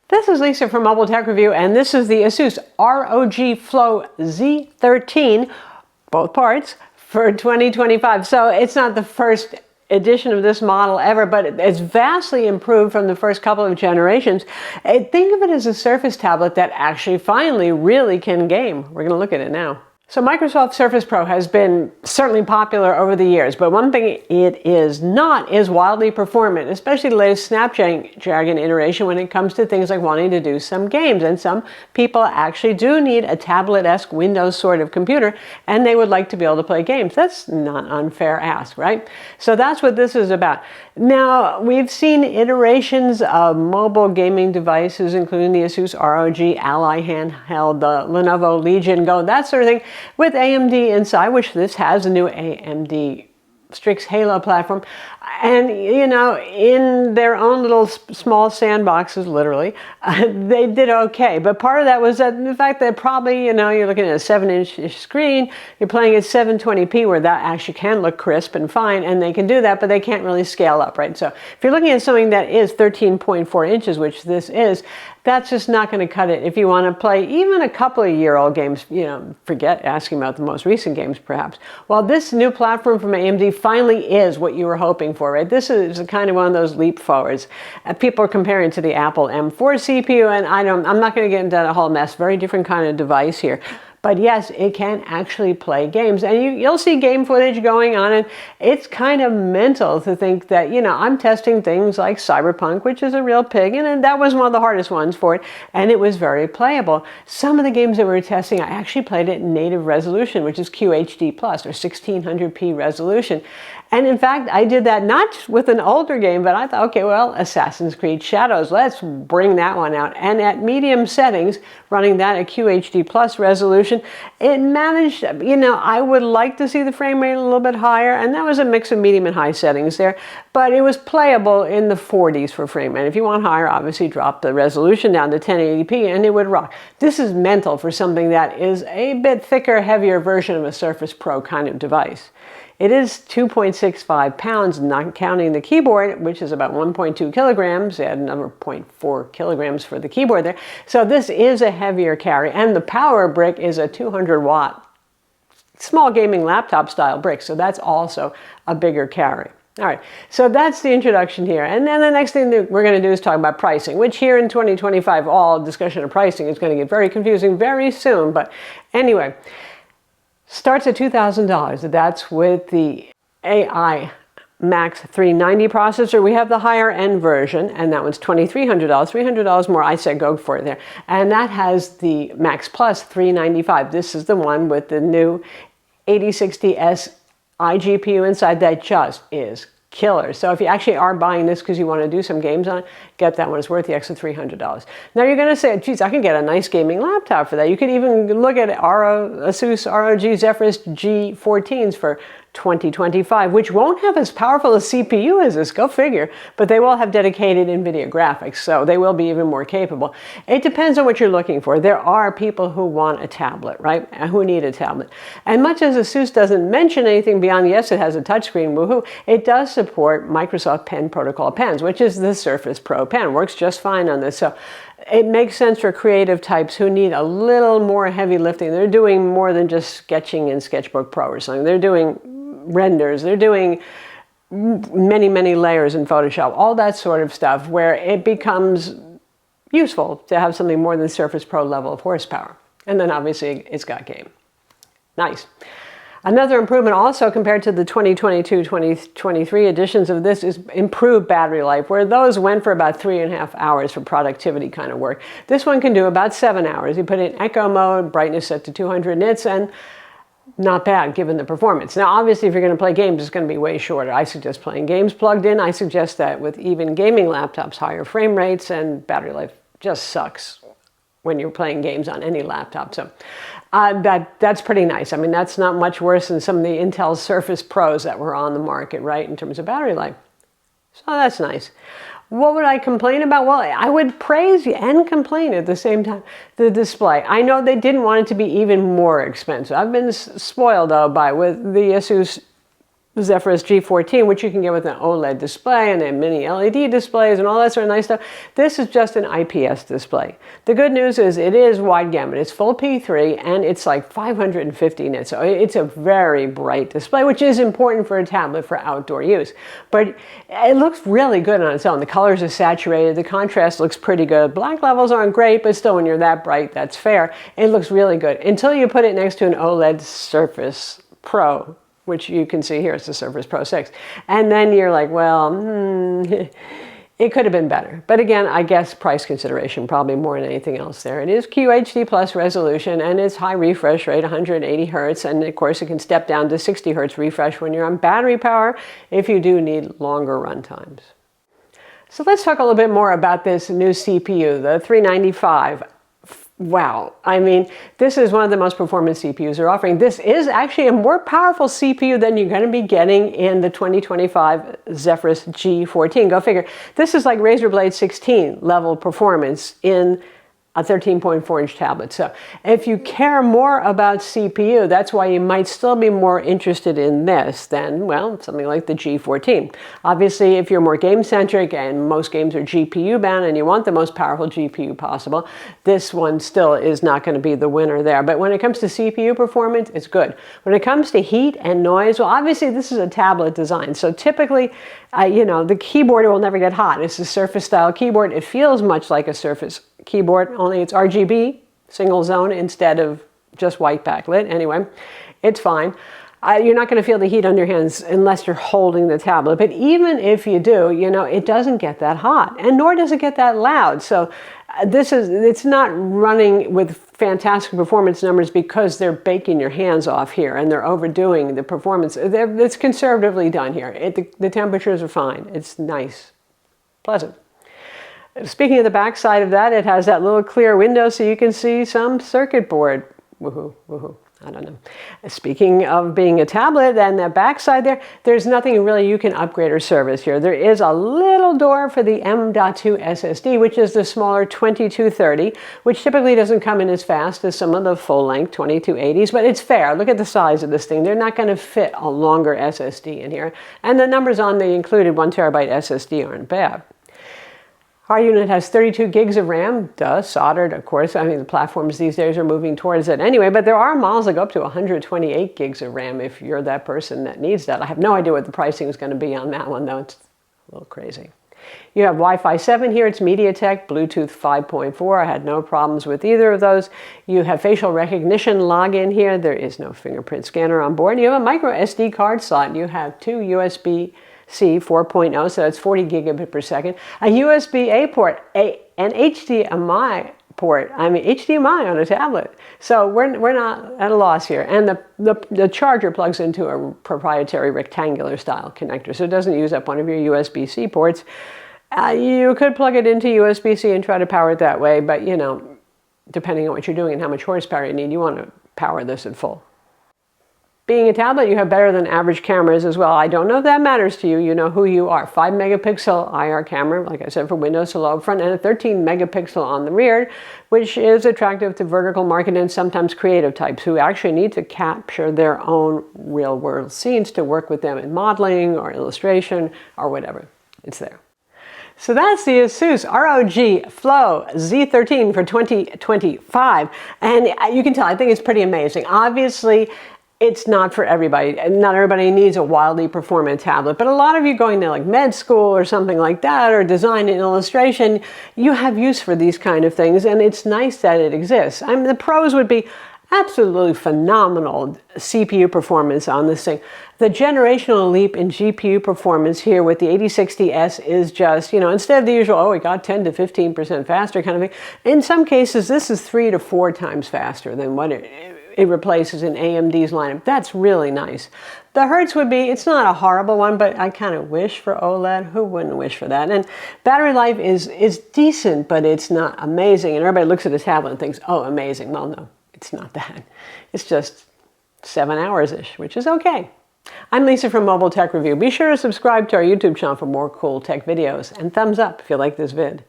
This is Lisa from MobileTechReview, and this is the Asus ROG Flow Z13, both parts, for 2025. So it's not the first edition of this model ever, but it's vastly improved from the first couple of generations. Think of it as a Surface tablet that actually finally really can game. We're going to look at it now. So Microsoft Surface Pro has been certainly popular over the years, but one thing it is not is wildly performant, especially the latest Snapdragon iteration when it comes to things like wanting to do some games. And some people actually do need a tablet-esque Windows sort of computer, and they would like to be able to play games. That's not an unfair ask, right? So that's what this is about. Now, we've seen iterations of mobile gaming devices, including the Asus ROG Ally handheld, the Lenovo Legion Go, that sort of thing, with AMD inside, which this has a new AMD Strix Halo platform. And, you know, in their own little small sandboxes, literally, they did okay. But part of that was that the fact that probably, you know, you're looking at a 7-inch screen, you're playing at 720p, where that actually can look crisp and fine, and they can do that, but they can't really scale up, right? So if you're looking at something that is 13.4 inches, which this is, that's just not going to cut it if you want to play even a couple of year-old games. You know, forget asking about the most recent games, perhaps. Well, this new platform from AMD finally is what you were hoping for, right? This is kind of one of those leap forwards. People are comparing to the Apple M4 CPU, and I'm not going to get into that whole mess. Very different kind of device here. But yes, it can actually play games, and you'll see game footage going on, and it's kind of mental to think that, you know, I'm testing things like Cyberpunk, which is a real pig, and that was one of the hardest ones for it, and it was very playable. Some of the games that we were testing, I actually played it in native resolution, which is QHD+, or 1600p resolution. And in fact, I did that not with an older game, but I thought, okay, well, Assassin's Creed Shadows, let's bring that one out. And at medium settings, running that at QHD+ resolution, it managed, you know, I would like to see the frame rate a little bit higher, and that was a mix of medium and high settings there, but it was playable in the 40s for frame rate. If you want higher, obviously drop the resolution down to 1080p, and it would rock. This is mental for something that is a bit thicker, heavier version of a Surface Pro kind of device. It is 2.65 pounds, not counting the keyboard, which is about 1.2 kilograms. Add another 0.4 kilograms for the keyboard there. So this is a heavier carry, and the power brick is a 200-watt small gaming laptop style brick, so that's also a bigger carry. All right, so that's the introduction here. And then the next thing that we're going to do is talk about pricing, which here in 2025, all discussion of pricing is going to get very confusing very soon. But anyway, starts at $2,000. That's with the AI Max 390 processor. We have the higher end version, and that one's $2,300. $300 more, I said go for it there. And that has the Max Plus 395. This is the one with the new 8060S iGPU inside that just is killer. So if you actually are buying this because you want to do some games on it, get that one. It's worth the extra $300. Now you're going to say, geez, I can get a nice gaming laptop for that. You could even look at Asus ROG Zephyrus G14s for 2025, which won't have as powerful a CPU as this, go figure, but they will have dedicated NVIDIA graphics, so they will be even more capable. It depends on what you're looking for. There are people who want a tablet, right? Who need a tablet. And much as Asus doesn't mention anything beyond, yes, it has a touchscreen, woohoo, it does support Microsoft Pen Protocol pens, which is the Surface Pro pen. Works just fine on this. So it makes sense for creative types who need a little more heavy lifting. They're doing more than just sketching in Sketchbook Pro or something. They're doing renders, they're doing many, many layers in Photoshop, all that sort of stuff, where it becomes useful to have something more than Surface Pro level of horsepower. And then obviously it's got game. Nice. Another improvement also compared to the 2022-2023 editions of this is improved battery life, where those went for about 3.5 hours for productivity kind of work. This one can do about 7 hours. You put it in echo mode, brightness set to 200 nits, and not bad given the performance. Now, obviously, if you're going to play games, it's going to be way shorter. I suggest playing games plugged in. I suggest that with even gaming laptops, higher frame rates and battery life just sucks when you're playing games on any laptop. So that's pretty nice. I mean, that's not much worse than some of the Intel Surface Pros that were on the market, right, in terms of battery life. So that's nice. What would I complain about? Well, I would praise and complain at the same time. The display. I know they didn't want it to be even more expensive. I've been spoiled, though, with the Asus Zephyrus G14, which you can get with an OLED display and then mini LED displays and all that sort of nice stuff. This is just an IPS display. The good news is it is wide gamut. It's full P3 and it's like 550 nits. So it's a very bright display, which is important for a tablet for outdoor use. But it looks really good on its own. The colors are saturated. The contrast looks pretty good. Black levels aren't great, but still when you're that bright, that's fair. It looks really good until you put it next to an OLED Surface Pro, which you can see here, it's the Surface Pro 6. And then you're like, well, it could have been better. But again, I guess price consideration probably more than anything else there. It is QHD plus resolution and it's high refresh rate, 180 Hertz. And of course, it can step down to 60 Hertz refresh when you're on battery power if you do need longer run times. So let's talk a little bit more about this new CPU, the 395. Wow, I mean, this is one of the most performant CPUs they're offering. This is actually a more powerful CPU than you're going to be getting in the 2025 Zephyrus G14. Go figure. This is like Razer Blade 16 level performance in a 13.4-inch tablet. So if you care more about CPU, that's why you might still be more interested in this than, well, something like the G14. Obviously, if you're more game-centric and most games are GPU-bound and you want the most powerful GPU possible, this one still is not going to be the winner there. But when it comes to CPU performance, it's good. When it comes to heat and noise, well, obviously this is a tablet design. So typically, you know, the keyboard will never get hot. It's a Surface-style keyboard. It feels much like a Surface keyboard, only it's RGB, single zone, instead of just white backlit. Anyway, it's fine. You're not going to feel the heat on your hands unless you're holding the tablet. But even if you do, you know, it doesn't get that hot, and nor does it get that loud. So it's not running with fantastic performance numbers because they're baking your hands off here and they're overdoing the performance. It's conservatively done here. The temperatures are fine. It's nice, pleasant. Speaking of the back side of that, it has that little clear window so you can see some circuit board. Woohoo, woohoo. I don't know. Speaking of being a tablet and the back side there's nothing really you can upgrade or service here. There is a little door for the M.2 SSD, which is the smaller 2230, which typically doesn't come in as fast as some of the full-length 2280s, but it's fair. Look at the size of this thing. They're not going to fit a longer SSD in here. And the numbers on the included 1 terabyte SSD aren't bad. Our unit has 32 gigs of RAM, soldered, of course. I mean, the platforms these days are moving towards it anyway, but there are models that go up to 128 gigs of RAM if you're that person that needs that. I have no idea what the pricing is going to be on that one, though. It's a little crazy. You have Wi-Fi 7 here. It's MediaTek, Bluetooth 5.4. I had no problems with either of those. You have facial recognition login here. There is no fingerprint scanner on board. You have a micro SD card slot. You have 2 USB-C 4.0, so that's 40 gigabit per second. A USB-A port, an HDMI port. I mean, HDMI on a tablet. So we're not at a loss here. And the charger plugs into a proprietary rectangular style connector, so it doesn't use up one of your USB-C ports. You could plug it into USB-C and try to power it that way, but you know, depending on what you're doing and how much horsepower you need, you want to power this at full. Being a tablet, you have better than average cameras as well. I don't know if that matters to you. You know who you are. 5 megapixel IR camera, like I said, for Windows Hello up front, and a 13 megapixel on the rear, which is attractive to vertical market and sometimes creative types who actually need to capture their own real-world scenes to work with them in modeling or illustration or whatever. It's there. So that's the Asus ROG Flow Z13 for 2025. And you can tell, I think it's pretty amazing. Obviously, it's not for everybody. Not everybody needs a wildly performant tablet, but a lot of you going to like med school or something like that, or design and illustration, you have use for these kind of things, and it's nice that it exists. I mean, the pros would be absolutely phenomenal CPU performance on this thing. The generational leap in GPU performance here with the 8060S is just, you know, instead of the usual, oh, it got 10 to 15% faster kind of thing, in some cases, this is 3 to 4 times faster than what it replaces in AMD's lineup. That's really nice. The Hertz would be, it's not a horrible one, but I kind of wish for OLED. Who wouldn't wish for that? And battery life is decent, but it's not amazing. And everybody looks at the tablet and thinks, oh, amazing. Well, no, it's not that. It's just 7 hours-ish, which is okay. I'm Lisa from MobileTechReview. Be sure to subscribe to our YouTube channel for more cool tech videos, and thumbs up if you like this vid.